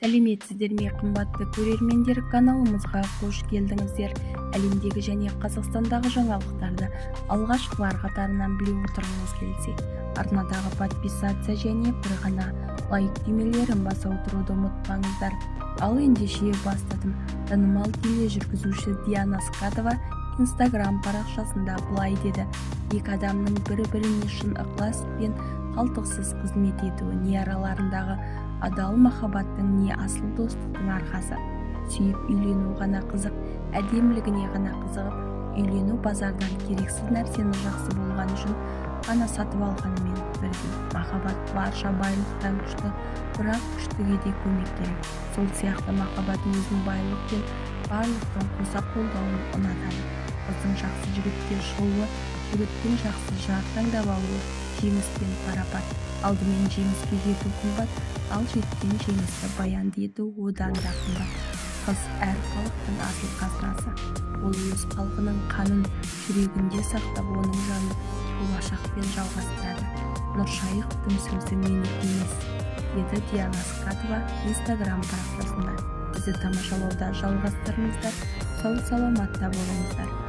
Сәлеметсіздер ме, қымбатты көрермендер, каналымызға қош келдіңіздер. Әлемдегі және Қазақстандағы жаңалықтарды алғашқылар қатарынан біле отырғыңыз келсе, арнадағы подписация және бір ғана лайк түймелерін баса отыруды ұмытпаңыздар. Ал ендеше бастадым. Танымал тележүргізуші Диана Скатова Instagram парақшасында былай деді: екі адамның бір-біріне шын ықылас пен қалтқысыз қызмет етуі не араларындағы адал махаббаттың, не асыл достықтың арқасы. Сүйіп үйлену ғана қызық, әдемілігіне ғана қызығып, үйлену базардан керексіз нәрсені жақсы болған үшін ғана сатып алғанымен бірдей. Махаббат барша байлықтан күшті, бірақ күштіге де көмек керек. Сол сияқты махаббат өзін байлық пен барлықтың қоса қолдауын ұнатады. Қыздың жақсы жігітке шығуы, жігіттің жақсы жар таңдап алуы жеңіспен пара-пар. Алдымен жеңіске жету қымбат, ал жеткен жеңісті баянды ету одан да қымбат. Қыз әр халықтың асыл қазынасы. Ол өз халқының қанын жүрегінде сақтап, оның жанын болашақпен жалғастырады. Нұршайықовтың сөзі менікі емес, деді Диана Скатова Instagram парақшасында. Бізді тамашалауда жалғастырыңыздар, сау саламатта болыңыздар.